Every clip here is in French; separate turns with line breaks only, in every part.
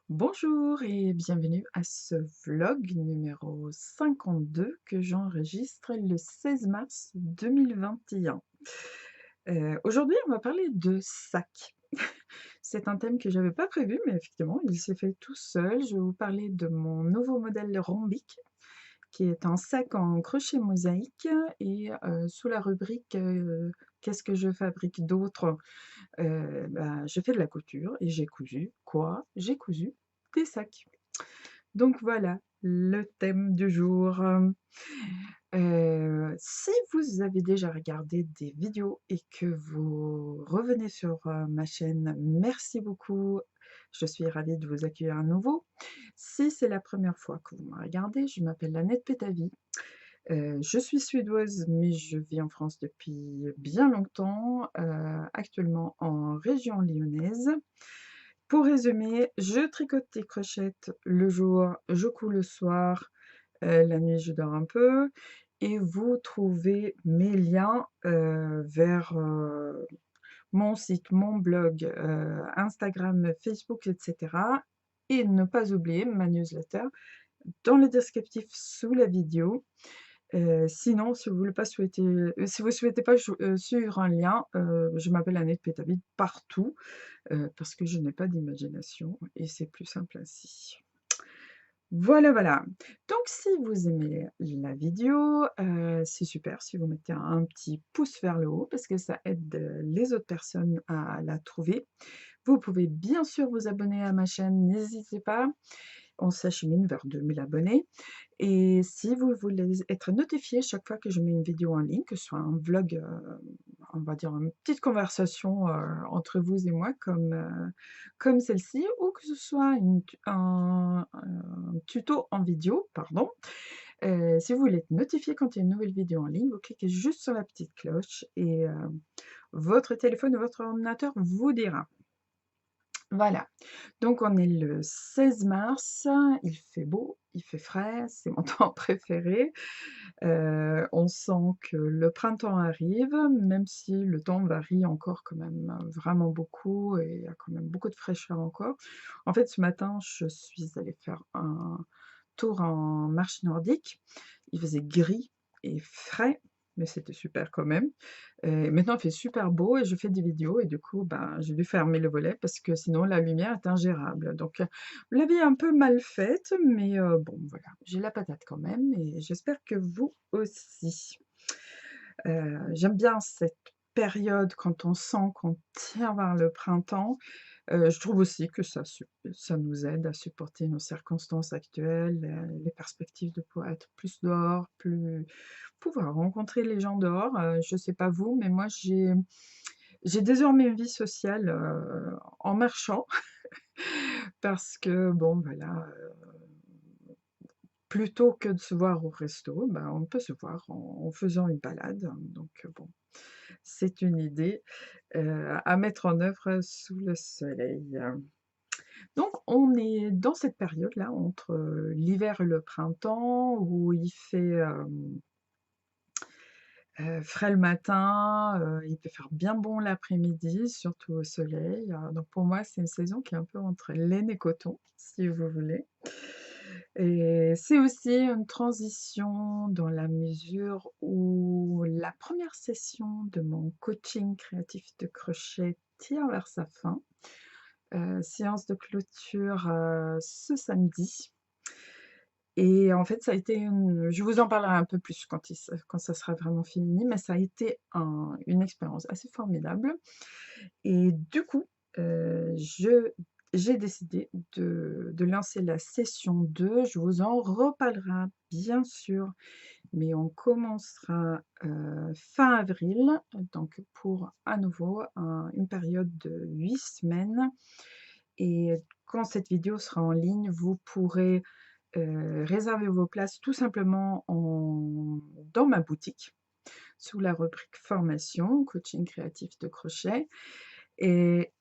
Bonjour et bienvenue à ce vlog numéro 52 que j'enregistre le 16 mars 2021. Aujourd'hui, on va parler de sacs. C'est un thème que j'avais pas prévu, mais effectivement, il s'est fait tout seul. Je vais vous parler de mon nouveau modèle Rombic, qui est un sac en crochet mosaïque et sous la rubrique qu'est-ce que je fabrique d'autre? Bah, je fais de la couture et j'ai cousu quoi? J'ai cousu des sacs. Donc voilà, le thème du jour. Si vous avez déjà regardé des vidéos et que vous revenez sur, ma chaîne, merci beaucoup. Je suis ravie de vous accueillir à nouveau. Si c'est la première fois que vous me regardez, je m'appelle Annette Pétavy. Je suis suédoise, mais je vis en France depuis bien longtemps, actuellement en région lyonnaise. Pour résumer, je tricote des crochettes le jour, je couds le soir, la nuit je dors un peu et vous trouvez mes liens, vers, mon site, mon blog, Instagram, Facebook et cetera et ne pas oublier ma newsletter dans le descriptif sous la vidéo. Sinon, si vous souhaitez pas suivre un lien, je m'appelle Annette Pétavy partout, parce que je n'ai pas d'imagination et c'est plus simple ainsi. Voilà, voilà. Donc si vous aimez la vidéo, c'est super si vous mettez un petit pouce vers le haut parce que ça aide, les autres personnes à la trouver. Vous pouvez bien sûr vous abonner à ma chaîne, n'hésitez pas. On s'achemine vers 2000 abonnés. Et si vous voulez être notifié chaque fois que je mets une vidéo en ligne, que ce soit un vlog, on va dire une petite conversation, entre vous et moi comme celle-ci, ou que ce soit un tuto en vidéo, pardon. Si vous voulez être notifié quand il y a une nouvelle vidéo en ligne, vous cliquez juste sur la petite cloche et votre téléphone ou votre ordinateur vous dira. Voilà, donc on est le 16 mars, il fait beau, il fait frais, c'est mon temps préféré. On sent que le printemps arrive, même si le temps varie encore quand même vraiment beaucoup et il y a quand même beaucoup de fraîcheur encore. En fait, ce matin, je suis allée faire un tour en marche nordique. Il faisait gris et frais, mais c'était super quand même. Maintenant, il fait super beau et je fais des vidéos et du coup, ben, j'ai dû fermer le volet parce que sinon la lumière est ingérable. Donc, la vie est un peu mal faite, mais bon, voilà, j'ai la patate quand même et j'espère que vous aussi. J'aime bien cette période quand on sent qu'on tire vers le printemps. Je trouve aussi que ça nous aide à supporter nos circonstances actuelles, les perspectives de pouvoir être plus dehors, pouvoir rencontrer les gens dehors. Je sais pas vous, mais moi j'ai désormais une vie sociale, en marchant parce que bon voilà, plutôt que de se voir au resto, ben, on peut se voir en faisant une balade, donc bon, c'est une idée, à mettre en œuvre sous le soleil. Donc on est dans cette période-là entre, l'hiver et le printemps où il fait, frais le matin, il peut faire bien bon l'après-midi, surtout au soleil, donc pour moi, c'est une saison qui est un peu entre laine et coton, si vous voulez. Et c'est aussi une transition dans la mesure où la première session de mon coaching créatif de crochet tire vers sa fin. Séance de clôture, ce samedi et en fait, ça a été je vous en parlerai un peu plus quand ça sera vraiment fini, mais ça a été une expérience assez formidable et du coup, j'ai décidé de lancer la session 2. Je vous en reparlerai bien sûr, mais on commencera, fin avril, donc pour à nouveau une période de 8 semaines et quand cette vidéo sera en ligne, vous pourrez, réserver vos places tout simplement dans ma boutique, sous la rubrique formation, coaching créatif de crochet et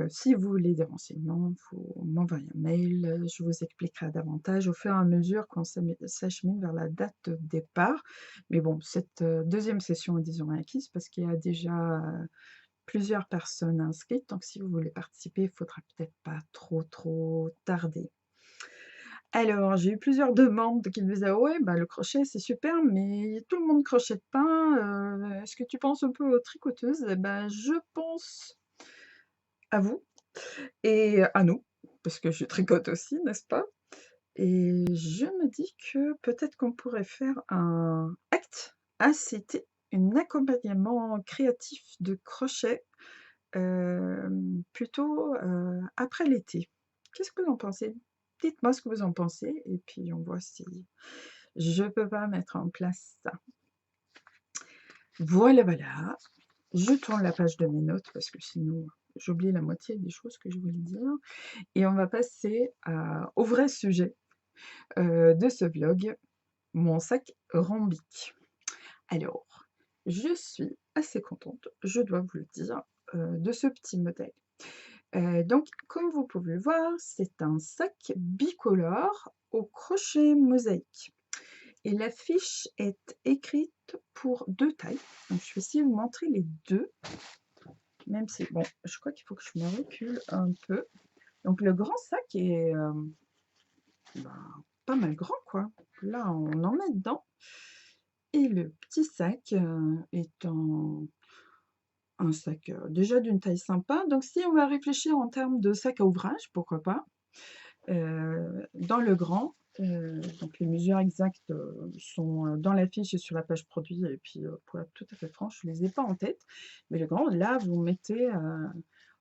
si vous voulez des renseignements, vous m'envoyez un mail, je vous expliquerai davantage au fur et à mesure qu'on s'achemine vers la date de départ. Mais bon, cette, 2e session est disons acquise parce qu'il y a déjà, plusieurs personnes inscrites, donc si vous voulez participer, il faudra peut-être pas trop tarder. Alors, j'ai eu plusieurs demandes qui me disaient: «Ouais, bah, le crochet, c'est super, mais tout le monde crochète pas, est-ce que tu penses un peu aux tricoteuses?» Et ben, je pense à vous et à nous, parce que je tricote aussi, n'est-ce pas? Et je me dis que peut-être qu'on pourrait faire un ACT, un accompagnement créatif de crochet, plutôt, après l'été. Qu'est-ce que vous en pensez? Dites-moi ce que vous en pensez et puis on voit si je peux pas mettre en place ça. Voilà, voilà. Je tourne la page de mes notes parce que sinon j'oublie la moitié des choses que je voulais dire et on va passer au vrai sujet, de ce vlog, mon sac Rambic. Alors, je suis assez contente, je dois vous le dire, de ce petit modèle. Donc comme vous pouvez le voir, c'est un sac bicolore au crochet mosaïque et la fiche est écrite pour 2 tailles. Donc je vais essayer de vous montrer les 2, même si bon, je crois qu'il faut que je me recule un peu. Donc le grand sac est, ben, pas mal grand quoi. Là, on en met dedans et le petit sac, est un sac, déjà d'une taille sympa. Donc si on va réfléchir en termes de sac à ouvrage, pourquoi pas? Dans le grand, donc les mesures exactes, sont, dans la fiche et sur la page produit et puis, pour être tout à fait franche, je les ai pas en tête. Mais le grand, là, vous mettez,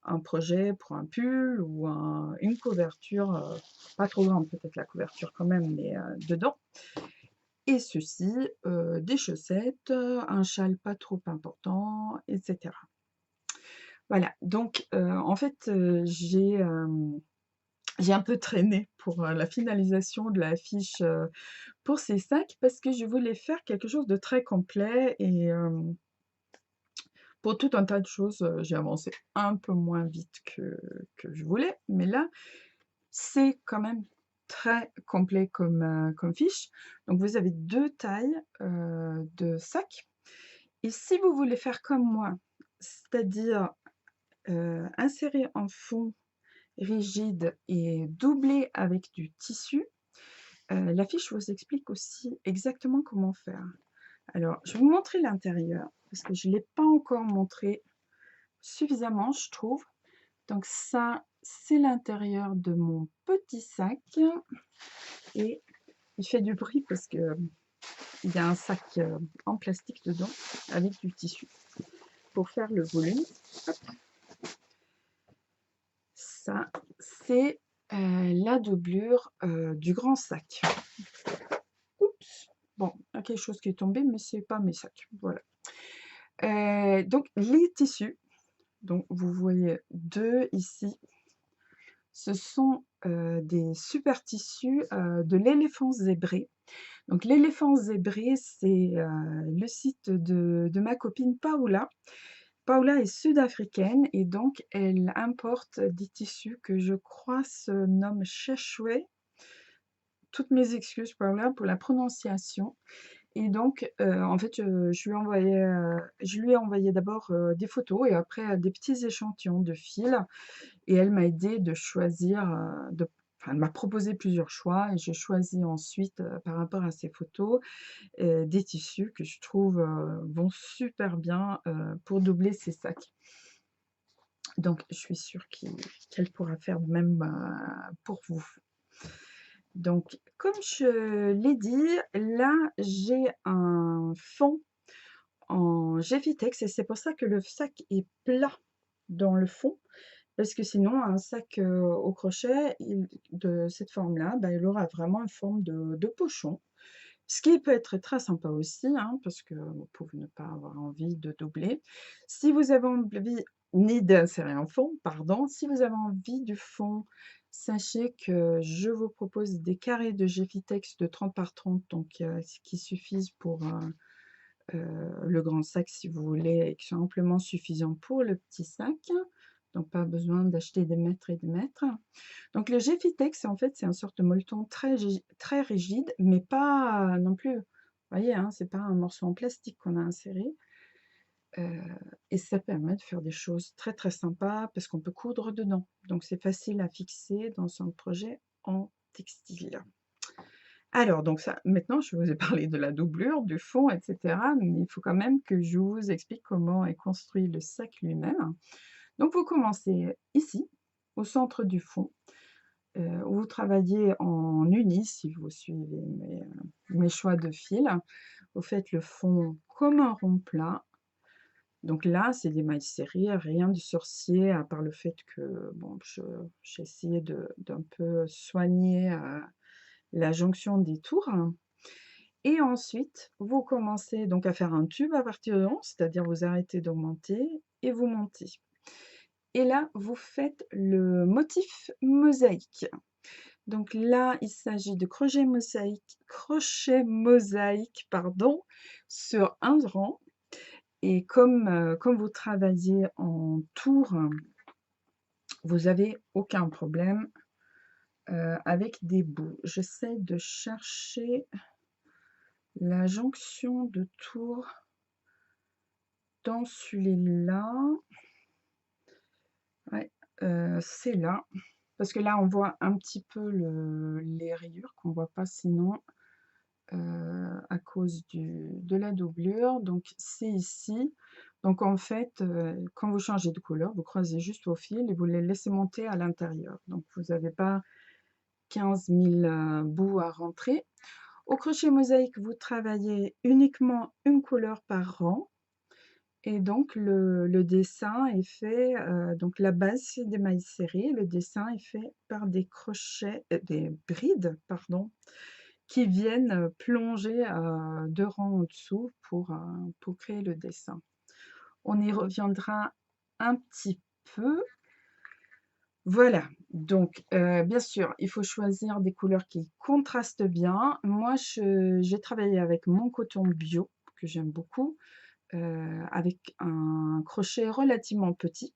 un projet pour un pull ou une couverture, pas trop grande, peut-être la couverture quand même, mais, dedans. Et ceci, des chaussettes, un châle pas trop important, et cetera. Voilà, donc, en fait, j'ai un peu traîné pour, la finalisation de la fiche, pour ces sacs parce que je voulais faire quelque chose de très complet et pour tout un tas de choses, j'ai avancé un peu moins vite que je voulais, mais là, c'est quand même très complet comme fiche. Donc vous avez 2 tailles, de sacs et si vous voulez faire comme moi, c'est-à-dire, insérer en fond rigide et doubler avec du tissu, la fiche vous explique aussi exactement comment faire. Alors, je vais vous montrer l'intérieur parce que je ne l'ai pas encore montré suffisamment, je trouve. Donc ça, c'est l'intérieur de mon petit sac et il fait du bruit parce que il y a un sac, en plastique dedans avec du tissu pour faire le volume. Hop. Ça, c'est, la doublure, du grand sac. Oups! Bon, il y a quelque chose qui est tombé, mais c'est pas mes sacs, voilà. Donc les tissus, donc vous voyez 2 ici, ce sont, des super tissus, de l'éléphant zébré. Donc l'éléphant zébré, c'est, le site de ma copine Paola. Paola est sud-africaine et donc elle importe des tissus que je crois se nomment Sheshwe. Toutes mes excuses Paola pour la prononciation. Et donc, en fait, je lui ai envoyé d'abord, des photos et après, des petits échantillons de fil et elle m'a aidé de choisir, elle m'a proposé plusieurs choix et j'ai choisi ensuite, par rapport à ces photos, des tissus que je trouve, vont super bien, pour doubler ces sacs. Donc je suis sûre qu'elle pourra faire de même, pour vous. Donc comme je l'ai dit, là, j'ai un fond en Gevitex et c'est pour ça que le sac est plat dans le fond, parce que sinon un sac, au crochet, de cette forme-là, bah, il aura vraiment une forme de pochon. Ce qui peut être très sympa aussi, hein, parce que vous pouvez ne pas avoir envie de doubler. Si vous avez envie ni d'insérer un fond, pardon, si vous avez envie du fond, sachez que je vous propose des carrés de Gevitex de 30 par 30, donc qui suffisent pour, le grand sac si vous voulez et qui sont amplement suffisants pour le petit sac. Donc pas besoin d'acheter des mètres et des mètres. Donc le Gevitex, en fait, c'est une sorte de molleton très rigide, mais pas non plus, vous voyez, hein, c'est pas un morceau en plastique qu'on a inséré. heu et ça permet de faire des choses très, très sympas parce qu'on peut coudre dedans. Donc c'est facile à fixer dans un projet en textile. Alors donc ça maintenant je vous ai parlé de la doublure, du fond et cetera, mais il faut quand même que je vous explique comment est construit le sac lui-même. Donc vous commencez ici, au centre du fond, où vous travaillez en uni si vous suivez mes choix de fil. Vous faites le fond comme un rond plat. Donc là, c'est des mailles serrées, rien de sorcier à part le fait que, bon, j'ai essayé d'un peu soigner, la jonction des tours. Et ensuite, vous commencez donc à faire un tube à partir de 11, c'est-à-dire vous arrêtez d'augmenter et vous montez. Et là, vous faites le motif mosaïque. Donc là, il s'agit de crochet mosaïque, pardon, sur un rang. Et comme vous travaillez en tour, vous avez aucun problème avec des bouts. J'essaie de chercher la jonction de tour dans celui-là. Ouais, c'est là. Parce que là, on voit un petit peu les rayures qu'on voit pas sinon, à cause de la doublure. Donc c'est ici. Donc en fait, quand vous changez de couleur, vous croisez juste vos fils et vous les laissez monter à l'intérieur. Donc vous n'avez pas 15 000 bouts à rentrer. Au crochet mosaïque, vous travaillez uniquement une couleur par rang. Et donc le dessin est fait, donc la base c'est des mailles serrées, le dessin est fait par des crochets, des brides pardon, qui viennent, plonger, 2 rangs au-dessous pour créer le dessin. On y reviendra un petit peu. Voilà, donc bien sûr, il faut choisir des couleurs qui contrastent bien. Moi j'ai travaillé avec mon coton bio, que j'aime beaucoup, avec un crochet relativement petit.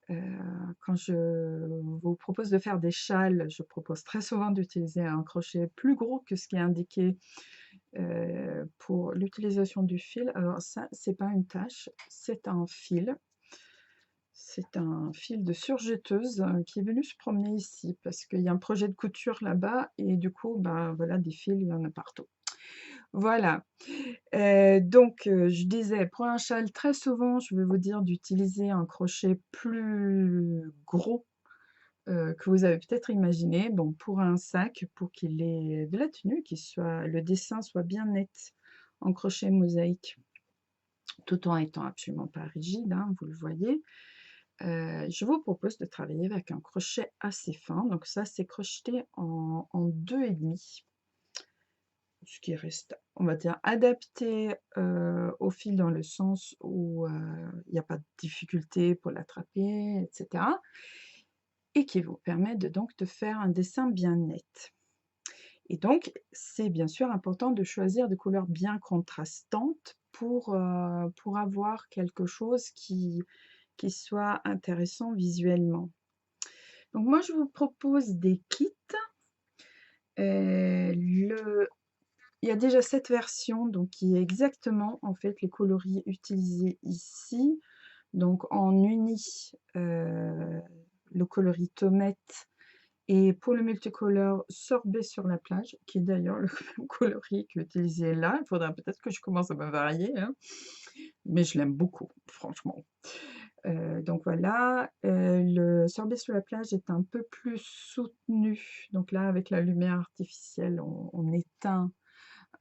Heu, Quand je vous propose de faire des châles, je propose très souvent d'utiliser un crochet plus gros que ce qui est indiqué, pour l'utilisation du fil. Alors ça, c'est pas une tâche, c'est un fil. C'est un fil de surjeteuse, qui est venu se promener ici parce qu'il y a un projet de couture là-bas et du coup, bah, voilà, des fils, il y en a partout. Voilà. Donc je disais, pour un châle, très souvent, je vais vous dire d'utiliser un crochet plus gros, que vous avez peut-être imaginé. Bon, pour un sac, pour qu'il ait de la tenue, qu'il soit le dessin soit bien net en crochet mosaïque, tout en étant absolument pas rigide, hein, vous le voyez. Je vous propose de travailler avec un crochet assez fin. Donc ça, c'est crocheté en 2,5. Ce qui reste, on va dire, adapté, au fil dans le sens où, il n'y a pas de difficulté pour l'attraper et cetera et qui vous permet donc de faire un dessin bien net et donc c'est bien sûr important de choisir des couleurs bien contrastantes pour avoir quelque chose qui soit intéressant visuellement. Donc moi, je vous propose des kits, le il y a déjà cette version donc qui est exactement en fait les coloris utilisés ici. Donc en uni, le coloris Tomette et pour le multicolore Sorbet sur la plage, qui est d'ailleurs le même coloris qu'utilisé là. Il faudra peut-être que je commence à me varier, hein, mais je l'aime beaucoup, franchement. Donc voilà, le Sorbet sur la plage est un peu plus soutenu. Donc là, avec la lumière artificielle, on éteint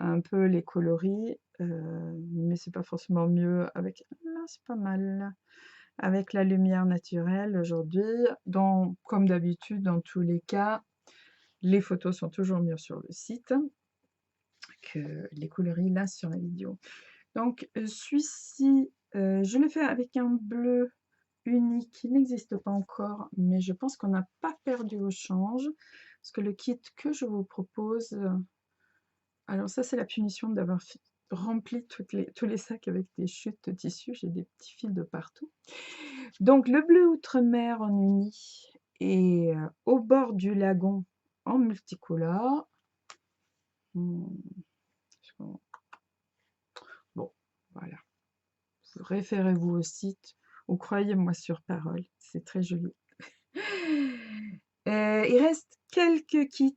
un peu les coloris, mais c'est pas forcément mieux avec là, c'est pas mal. Avec la lumière naturelle aujourd'hui, comme d'habitude, dans tous les cas, les photos sont toujours mieux sur le site que les coloris là sur la vidéo. Donc, celui-ci, je l'ai fait avec un bleu uni qui n'existe pas encore, mais je pense qu'on n'a pas perdu au change, parce que le kit que je vous propose, alors ça, c'est la punition d'avoir rempli tous les sacs avec des chutes de tissu. J'ai des petits fils de partout. Donc le bleu outre-mer en uni et au bord du lagon en multicolore. Mmh, bon, voilà, référez-vous au site ou croyez-moi sur parole, c'est très joli. Il reste quelques kits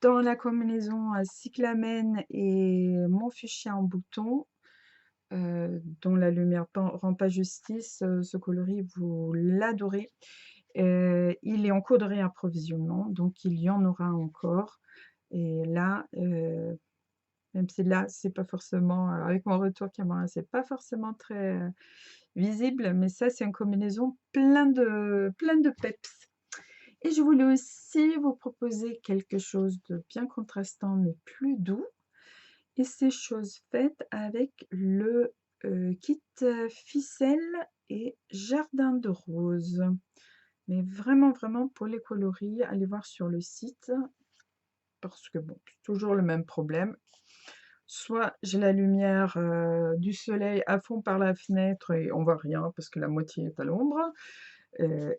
dans la combinaison à cyclamène et mon fuchsia en bouton, dont la lumière rend pas justice. Ce coloris, vous l'adorez. Il est en cours de réapprovisionnement, donc il y en aura encore. Et là, même si là, c'est pas forcément, avec mon retour caméra, c'est pas forcément très visible, mais ça, c'est une combinaison plein de peps. Et je voulais aussi vous proposer quelque chose de bien contrastant, mais plus doux. Et c'est chose faite avec le kit ficelle et jardin de roses. Mais vraiment, vraiment, pour les coloris, allez voir sur le site, parce que bon, c'est toujours le même problème. Soit j'ai la lumière du soleil à fond par la fenêtre et on voit rien parce que la moitié est à l'ombre.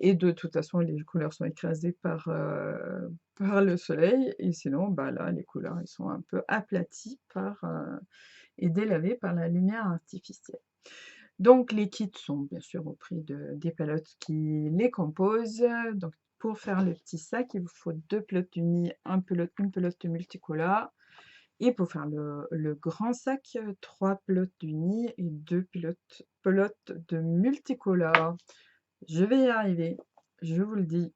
Et de toute façon, les couleurs sont écrasées par le soleil. Et sinon, bah là, les couleurs, elles sont un peu aplaties et délavées par la lumière artificielle. Donc, les kits sont bien sûr au prix des pelotes qui les composent. Donc, pour faire le petit sac, il vous faut 2 pelotes d'uni, une pelote de multicolore. Et pour faire le grand sac, 3 pelotes d'uni et 2 pelotes de multicolore. Je vais y arriver, je vous le dis.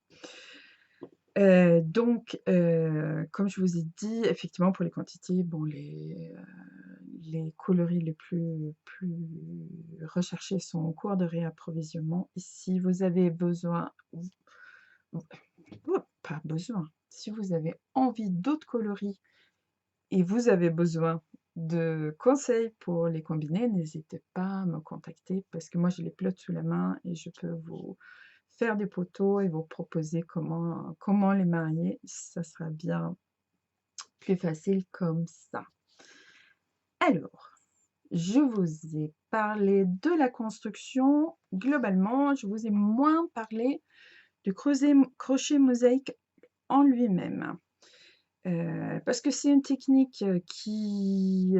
Donc, comme je vous ai dit, effectivement, pour les quantités, bon, les coloris les plus recherchés sont en cours de réapprovisionnement. Et si vous avez besoin, pas besoin, si vous avez envie d'autres coloris et vous avez besoin de conseils pour les combiner, n'hésitez pas à me contacter parce que moi j'ai les plots sous la main et je peux vous faire des poteaux et vous proposer comment les marier. Ça sera bien plus facile comme ça. Alors, je vous ai parlé de la construction. Globalement, je vous ai moins parlé du crochet mosaïque en lui-même. Parce que c'est une technique qui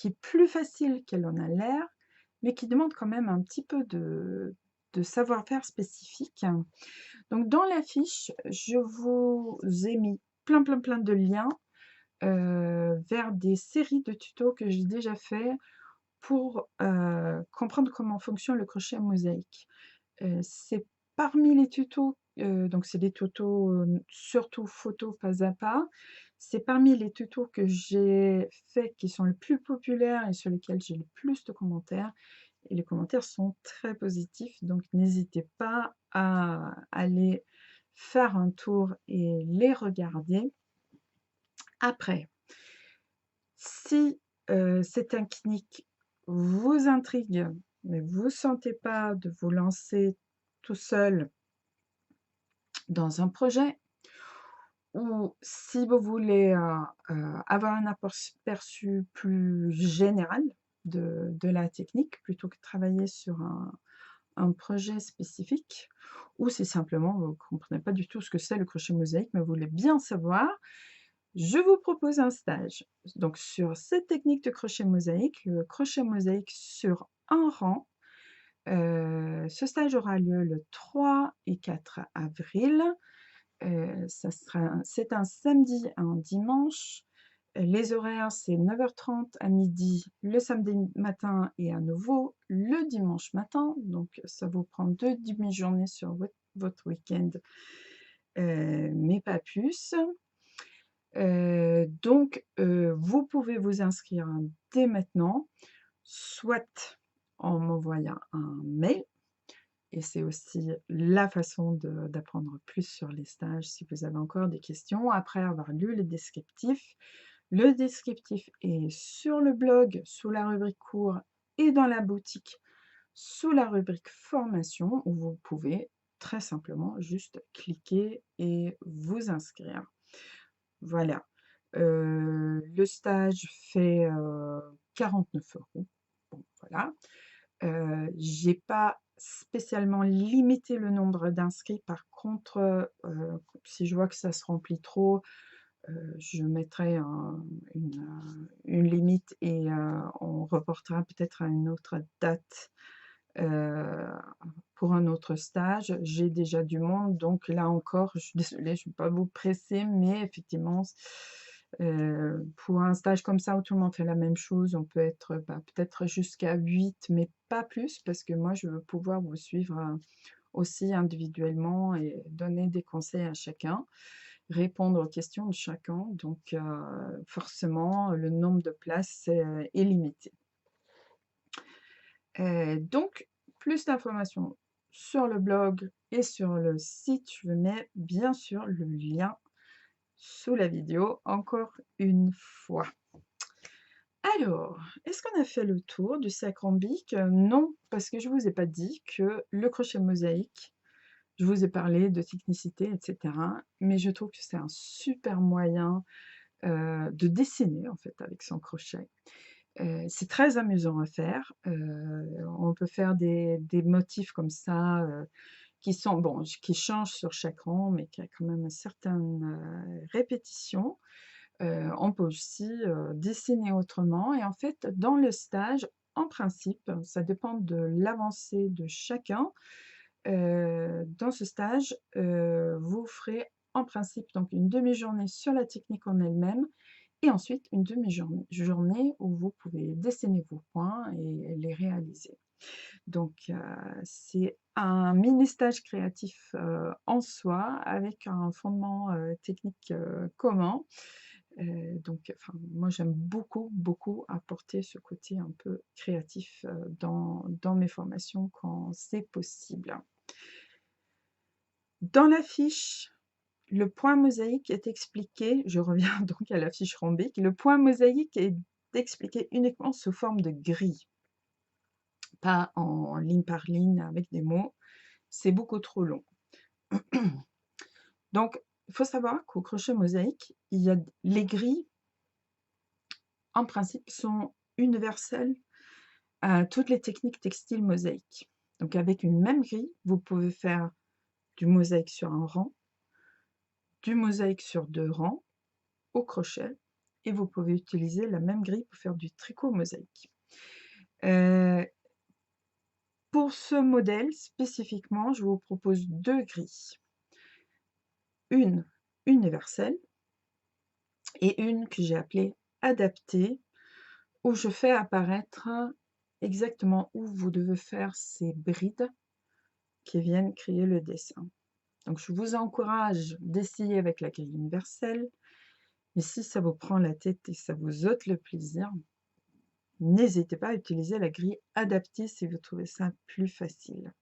est plus facile qu'elle en a l'air, mais qui demande quand même un petit peu de savoir-faire spécifique. Donc dans la fiche, je vous ai mis plein de liens vers des séries de tutos que j'ai déjà fait pour comprendre comment fonctionne le crochet mosaïque. C'est parmi les tutos, donc c'est des tutos surtout photo pas à pas. C'est parmi les tutos que j'ai faits qui sont les plus populaires et sur lesquels j'ai le plus de commentaires. Et les commentaires sont très positifs, donc n'hésitez pas à aller faire un tour et les regarder. Après, si cette technique vous intrigue, mais vous ne sentez pas de vous lancer tout seul dans un projet, ou si vous voulez avoir un aperçu plus général de la technique, plutôt que de travailler sur un projet spécifique, ou si simplement vous ne comprenez pas du tout ce que c'est le crochet mosaïque, mais vous voulez bien savoir, je vous propose un stage. Donc sur cette technique de crochet mosaïque, le crochet mosaïque sur un rang, ce stage aura lieu le 3 et 4 avril. C'est un samedi et un dimanche. Les horaires, c'est 9h30 à midi le samedi matin et à nouveau le dimanche matin. Donc, ça vous prend 2 demi-journées sur votre week-end, mais pas plus. Donc, vous pouvez vous inscrire dès maintenant, soit en m'envoyant un mail, et c'est aussi la façon d'apprendre plus sur les stages si vous avez encore des questions après avoir lu le descriptif. Le descriptif est sur le blog sous la rubrique cours et dans la boutique sous la rubrique formation où vous pouvez très simplement juste cliquer et vous inscrire. Voilà. Le stage fait 49 €. Bon, voilà. J'ai pas spécialement limité le nombre d'inscrits. Par contre, si je vois que ça se remplit trop, je mettrai une limite et on reportera peut-être à une autre date, heu, pour un autre stage. J'ai déjà du monde, donc là encore, je suis désolée, je ne vais pas vous presser, mais effectivement, pour un stage comme ça où tout le monde fait la même chose, on peut être, bah, peut-être jusqu'à 8, mais pas plus parce que moi, je veux pouvoir vous suivre, aussi individuellement et donner des conseils à chacun, répondre aux questions de chacun. Donc, forcément, le nombre de places, est limité. Donc, plus d'informations sur le blog et sur le site. Je mets bien sûr le lien sous la vidéo, encore une fois. Alors, est-ce qu'on a fait le tour du sac rhombique? Non, parce que je vous ai pas dit que le crochet mosaïque, je vous ai parlé de technicité, et cetera, mais je trouve que c'est un super moyen, de dessiner, en fait, avec son crochet. C'est très amusant à faire, on peut faire des motifs comme ça, qui sont bon, qui changent sur chaque rang, mais qui a quand même une certaine, répétition. On peut aussi, dessiner autrement et en fait, dans le stage, en principe, ça dépend de l'avancée de chacun, dans ce stage, vous ferez en principe donc une demi-journée sur la technique en elle-même et ensuite une demi-journée où vous pouvez dessiner vos points et les réaliser. Donc, c'est un mini stage créatif, en soi avec un fondement, technique, commun. Donc, enfin, moi j'aime beaucoup, beaucoup apporter ce côté un peu créatif, dans mes formations quand c'est possible. Dans la fiche, le point mosaïque est expliqué, je reviens donc à la fiche rhombique, le point mosaïque est expliqué uniquement sous forme de grille, pas en ligne par ligne avec des mots, c'est beaucoup trop long. Donc, il faut savoir qu'au crochet mosaïque, il y a les grilles, en principe, sont universelles à toutes les techniques textiles mosaïques. Donc, avec une même grille, vous pouvez faire du mosaïque sur un rang, du mosaïque sur 2 rangs, au crochet et vous pouvez utiliser la même grille pour faire du tricot mosaïque. Heu, pour ce modèle spécifiquement, je vous propose 2 grilles. Une universelle et une que j'ai appelée adaptée, où je fais apparaître exactement où vous devez faire ces brides qui viennent créer le dessin. Donc je vous encourage d'essayer avec la grille universelle, mais si ça vous prend la tête et ça vous ôte le plaisir, n'hésitez pas à utiliser la grille adaptée si vous trouvez ça plus facile.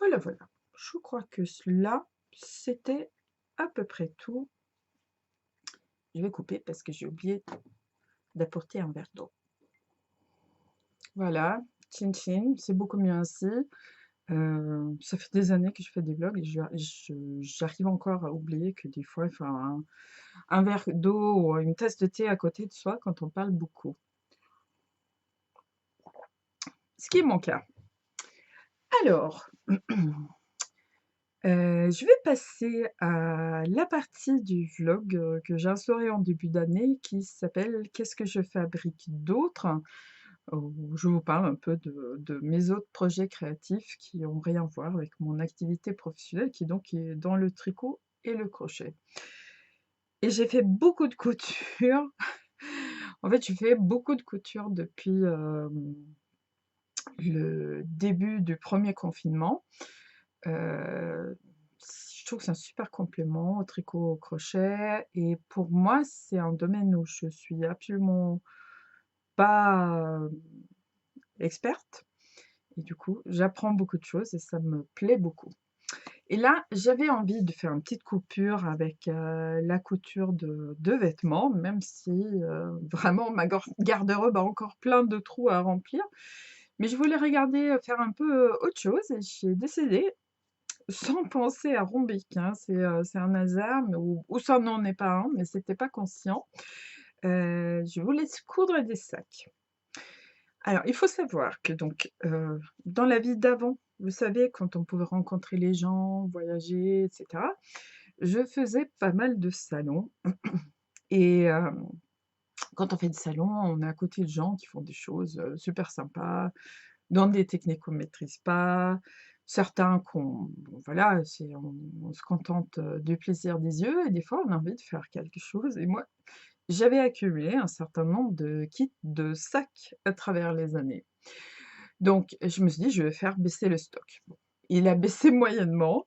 Voilà, voilà. Je crois que cela, c'était à peu près tout. Je vais couper parce que j'ai oublié d'apporter un verre d'eau. Voilà, chin chin, c'est beaucoup mieux ainsi. Ça fait des années que je fais des vlogs et j'arrive encore à oublier que des fois, il faut un verre d'eau ou une tasse de thé à côté de soi quand on parle beaucoup. Ce qui est mon cas. Alors, je vais passer à la partie du vlog, que j'ai instaurée en début d'année qui s'appelle «Qu'est-ce que je fabrique d'autre?» où je vous parle un peu de mes autres projets créatifs qui n'ont rien à voir avec mon activité professionnelle qui donc est dans le tricot et le crochet. Et j'ai fait beaucoup de couture. En fait, je fais beaucoup de couture depuis, le début du premier confinement. Heu, je trouve que c'est un super complément au tricot, au crochet et pour moi, c'est un domaine où je suis absolument pas, experte et du coup, j'apprends beaucoup de choses et ça me plaît beaucoup. Et là, j'avais envie de faire une petite coupure avec, la couture de vêtements, même si, vraiment ma garde-robe a encore plein de trous à remplir. Mais je voulais regarder, faire un peu, autre chose et j'ai décidé, sans penser à Rombic, hein, c'est un hasard, mais ou ça n'en est pas un, mais c'était pas conscient. Je voulais coudre des sacs. Alors, il faut savoir que donc, dans la vie d'avant, vous savez, quand on pouvait rencontrer les gens, voyager et cetera, je faisais pas mal de salons et quand on fait des salons, on est à côté de gens qui font des choses, super sympas, dans des techniques qu'on maîtrise pas, certains qu'on bon voilà, c'est on se contente, du plaisir des yeux et des fois on a envie de faire quelque chose et moi, j'avais accumulé un certain nombre de kits de sacs à travers les années. Donc je me suis dit: «Je vais faire baisser le stock». Bon, il a baissé moyennement.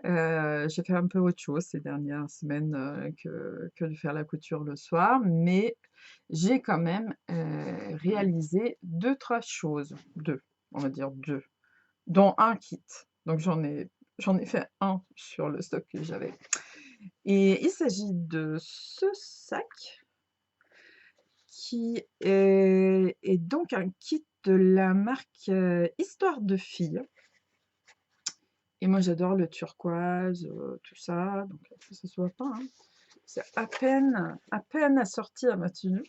J'ai fait un peu autre chose ces dernières semaines, que de faire la couture le soir, mais j'ai quand même, réalisé 2-3 choses. 2, on va dire 2, dont un kit. Donc j'en ai fait un sur le stock que j'avais et il s'agit de ce sac qui est donc un kit de la marque, Histoire de Fille. Et moi j'adore le turquoise, tout ça, donc ça se voit pas, hein. C'est à peine assorti à ma tenue.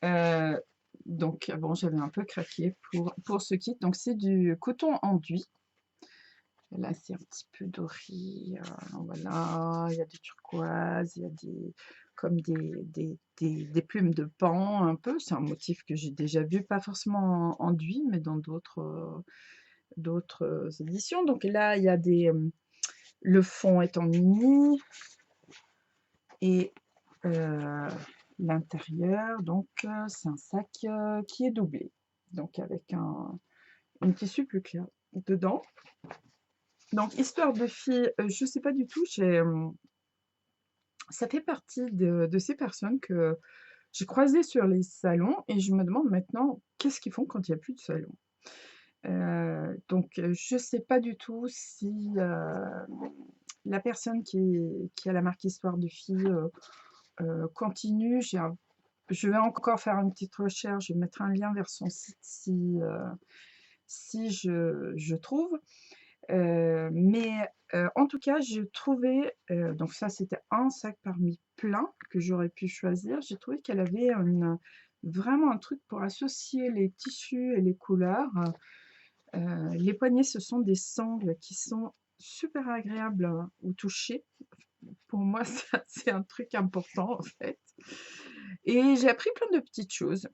Heu, donc bon, j'avais un peu craqué pour ce kit. Donc c'est du coton enduit. Là, c'est un petit peu doré, voilà, il y a du turquoise, il y a des plumes de paon un peu. C'est un motif que j'ai déjà vu, pas forcément en enduit, mais dans d'autres éditions. Donc là, il y a le fond est en uni et l'intérieur, donc c'est un sac, qui est doublé, donc avec un tissu plus clair dedans. Donc Histoire de Fille, je sais pas du tout, ça fait partie de ces personnes que j'ai croisées sur les salons et je me demande maintenant qu'est-ce qu'ils font quand il y a plus de salons? Donc je sais pas du tout si, la personne qui a la marque Histoire de Fille, continue. Je vais encore faire une petite recherche, je vais mettre un lien vers son site si je trouve. Mais en tout cas, j'ai trouvé, donc ça, c'était un sac parmi plein que j'aurais pu choisir. J'ai trouvé qu'elle avait vraiment un truc pour associer les tissus et les couleurs. Les poignets, ce sont des sangles qui sont super agréables au toucher. Pour moi, ça, c'est un truc important, en fait. Et j'ai appris plein de petites choses.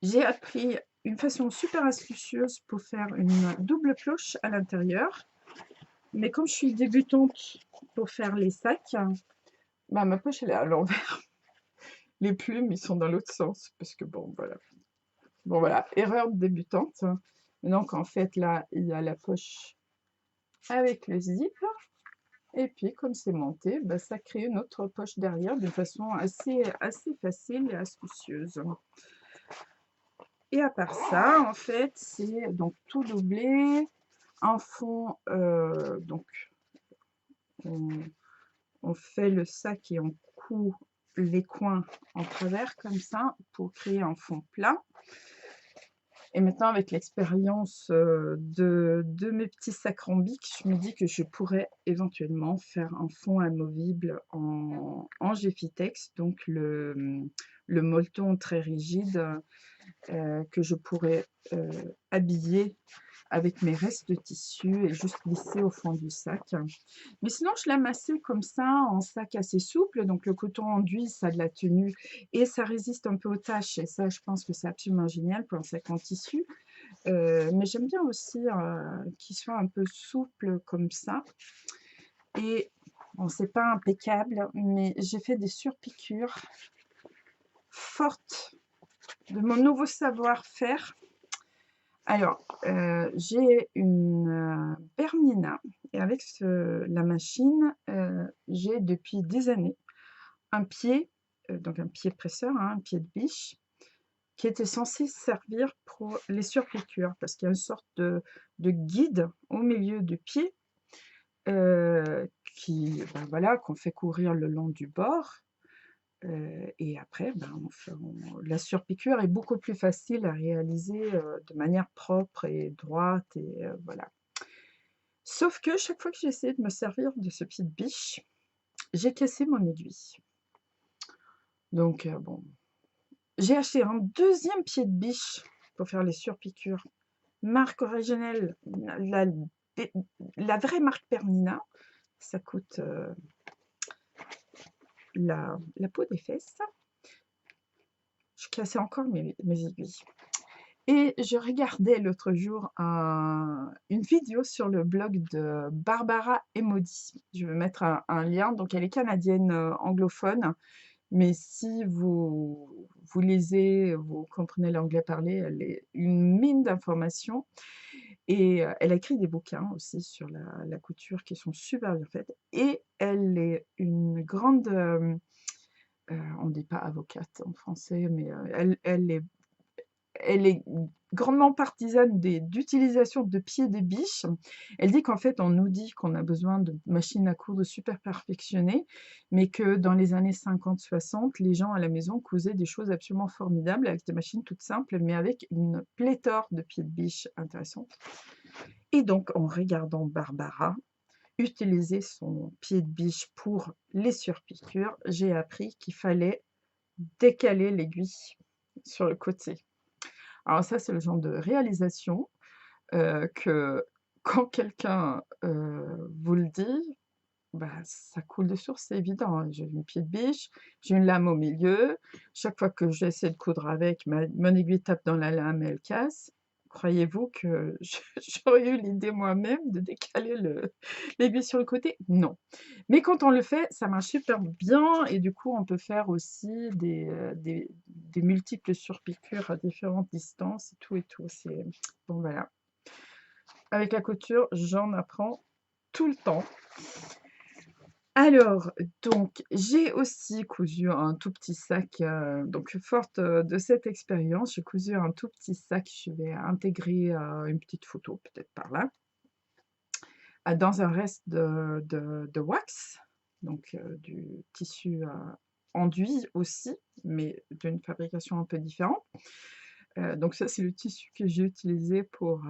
J'ai appris une façon super astucieuse pour faire une double cloche à l'intérieur. Mais comme je suis débutante pour faire les sacs, bah, ma poche elle est à l'envers. Les plumes, ils sont dans l'autre sens. Parce que bon, voilà. Bon, voilà, erreur de débutante. Donc en fait, là, il y a la poche avec le zip. Et puis, comme c'est monté, bah, ça crée une autre poche derrière de façon assez facile et astucieuse. Et à part ça, en fait, c'est donc tout doublé, un fond, donc on, on fait le sac et on coud les coins en travers comme ça pour créer un fond plat. Et maintenant, avec l'expérience de mes petits sacs rhombiques, je me dis que je pourrais éventuellement faire un fond amovible en Geffitex, donc le molleton très rigide que je pourrais habiller avec mes restes de tissu et juste glisser au fond du sac. Mais sinon, je l'amassais comme ça en sac assez souple. Donc le coton enduit, ça a de la tenue et ça résiste un peu aux taches. Et ça, je pense que c'est absolument génial pour un sac en tissu. Mais j'aime bien aussi qu'il soit un peu souple comme ça. Et bon, c'est pas impeccable, mais j'ai fait des surpiqûres fortes de mon nouveau savoir-faire. Alors, j'ai une, Bernina et avec la machine, j'ai depuis des années un pied, donc un pied presseur, hein, un pied de biche, qui était censé servir pour les surpiqûres parce qu'il y a une sorte de guide au milieu du pied, ben, voilà, qu'on fait courir le long du bord. Et après, ben, la surpiqûre est beaucoup plus facile à réaliser, de manière propre et droite et voilà. Sauf que chaque fois que j'ai essayé de me servir de ce pied de biche, j'ai cassé mon aiguille. Donc bon, j'ai acheté un deuxième pied de biche pour faire les surpiqûres. Marque originelle, la des la vraie marque Pernina, ça coûte, la peau des fesses. Je cassais encore mes aiguilles. Et je regardais l'autre jour une vidéo sur le blog de Barbara Emodi. Je vais mettre un lien. Donc, elle est canadienne anglophone, mais si vous lisez, vous comprenez l'anglais parlé, elle est une mine d'informations. Et elle a écrit des bouquins aussi sur la couture qui sont super bien faits. Et elle est une grande, on ne dit pas avocate en français, mais elle est grandement partisane d'utilisation de pieds de biche. Elle dit qu'en fait, on nous dit qu'on a besoin de machines à coudre super perfectionnées, mais que dans les années 50-60, les gens à la maison cousaient des choses absolument formidables avec des machines toutes simples, mais avec une pléthore de pieds de biche intéressants. Et donc, en regardant Barbara utiliser son pied de biche pour les surpiqûres, j'ai appris qu'il fallait décaler l'aiguille sur le côté. Alors ça, c'est le genre de réalisation, que quand quelqu'un, vous le dit, bah, ça coule de source, c'est évident, hein. J'ai une pied de biche, j'ai une lame au milieu. Chaque fois que j'essaie de coudre avec, mon aiguille tape dans la lame et elle casse. Croyez-vous que j'aurais eu l'idée moi-même de décaler l'aiguille sur le côté? Non. Mais quand on le fait, ça marche super bien et du coup, on peut faire aussi des multiples surpiqûres à différentes distances et tout. C'est bon, voilà. Avec la couture, j'en apprends tout le temps. Alors, donc, j'ai aussi cousu un tout petit sac, donc forte, de cette expérience, j'ai cousu un tout petit sac. Je vais intégrer, une petite photo peut-être par là, dans un reste de wax, donc du tissu, enduit aussi, mais d'une fabrication un peu différente. Donc ça, c'est le tissu que j'ai utilisé pour,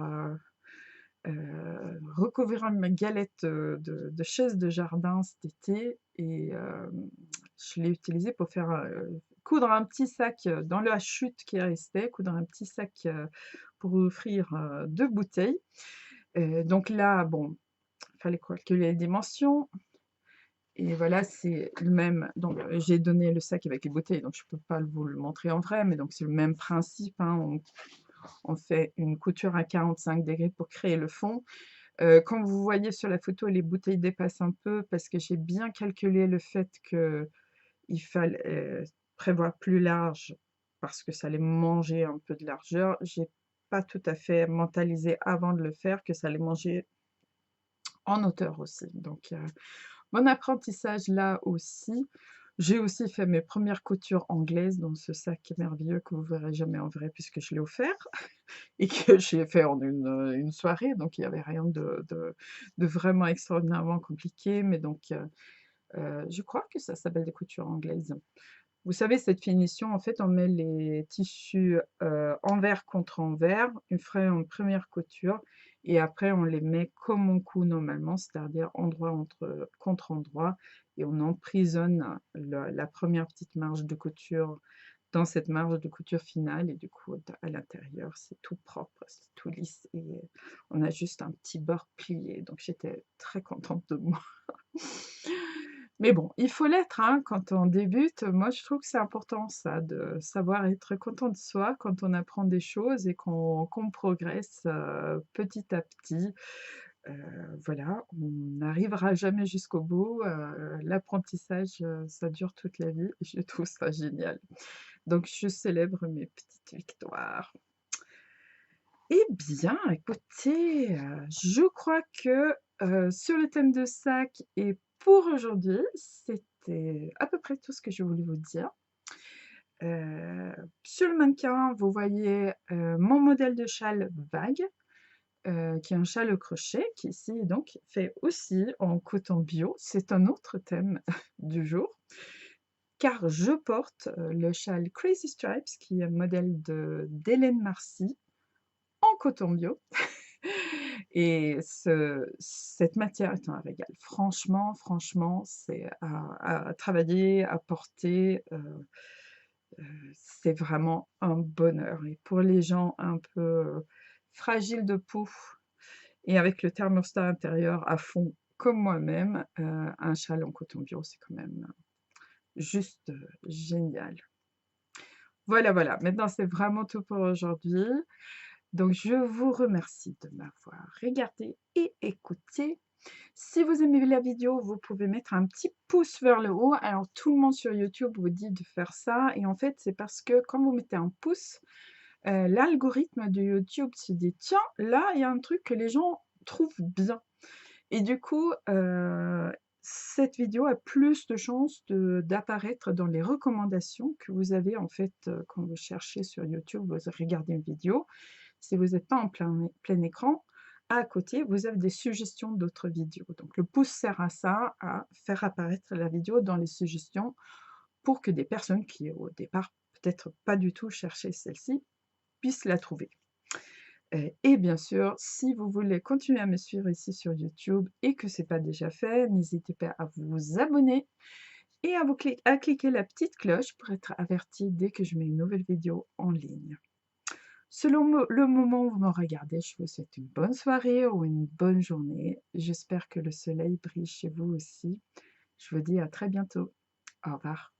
recouvrir ma galette, de chaises de jardin cet été et je l'ai utilisé pour faire, coudre un petit sac, dans la chute qui restait, coudre un petit sac, pour offrir, 2 bouteilles. Donc là, bon, il fallait calculer les dimensions et voilà, c'est le même donc j'ai donné le sac avec les bouteilles, donc je ne peux pas vous le montrer en vrai, mais donc c'est le même principe, hein. On fait une couture à 45° pour créer le fond. Quand vous voyez sur la photo, les bouteilles dépassent un peu parce que j'ai bien calculé le fait qu'il fallait, prévoir plus large parce que ça allait manger un peu de largeur. J'ai pas tout à fait mentalisé avant de le faire que ça allait manger en hauteur aussi. Donc, mon apprentissage là aussi. J'ai aussi fait mes premières coutures anglaises dans ce sac merveilleux que vous verrez jamais en vrai puisque je l'ai offert et que j'ai fait en une soirée, donc il y avait rien de vraiment extraordinairement compliqué, mais donc je crois que ça s'appelle des coutures anglaises. Vous savez, cette finition, en fait, on met les tissus, envers contre envers, on ferait une première couture et après on les met comme on coud normalement, c'est-à-dire endroit contre endroit et on emprisonne la première petite marge de couture dans cette marge de couture finale et du coup, à l'intérieur, c'est tout propre, c'est tout lisse et on a juste un petit bord plié, donc j'étais très contente de moi. Mais bon, il faut l'être, hein, quand on débute. Moi, je trouve que c'est important ça, de savoir être content de soi quand on apprend des choses et qu'on progresse, petit à petit. Voilà, on n'arrivera jamais jusqu'au bout, l'apprentissage, ça dure toute la vie et je trouve ça génial. Donc je célèbre mes petites victoires. Eh bien, écoutez, je crois que, sur le thème de sac et pour aujourd'hui, c'était à peu près tout ce que je voulais vous dire. Sur le mannequin, vous voyez, mon modèle de châle vague, qui est un châle au crochet qui ici donc fait aussi en coton bio. C'est un autre thème du jour, car je porte, le châle Crazy Stripes qui est un modèle d'Hélène Marcy en coton bio. Et cette matière est un régal. Franchement, c'est à travailler, à porter, c'est vraiment un bonheur et pour les gens un peu, fragiles de peau et avec le thermostat intérieur à fond comme moi-même, un châle en coton bio, c'est quand même juste, génial. Voilà, voilà, maintenant c'est vraiment tout pour aujourd'hui. Donc je vous remercie de m'avoir regardé et écouté. Si vous aimez la vidéo, vous pouvez mettre un petit pouce vers le haut. Alors tout le monde sur YouTube vous dit de faire ça et en fait, c'est parce que quand vous mettez un pouce, l'algorithme de YouTube se dit: «Tiens, là, il y a un truc que les gens trouvent bien» et du coup, cette vidéo a plus de chances d'apparaître dans les recommandations que vous avez en fait, quand vous cherchez sur YouTube, vous regardez une vidéo. Si vous n'êtes pas en plein écran, à côté, vous avez des suggestions d'autres vidéos. Donc le pouce sert à ça, à faire apparaître la vidéo dans les suggestions pour que des personnes qui, au départ, peut-être pas du tout cherchaient celle-ci, puissent la trouver. Et bien sûr, si vous voulez continuer à me suivre ici sur YouTube et que ce n'est pas déjà fait, n'hésitez pas à vous abonner et à cliquer la petite cloche pour être averti dès que je mets une nouvelle vidéo en ligne. Selon le moment où vous me regardez, je vous souhaite une bonne soirée ou une bonne journée. J'espère que le soleil brille chez vous aussi. Je vous dis à très bientôt. Au revoir.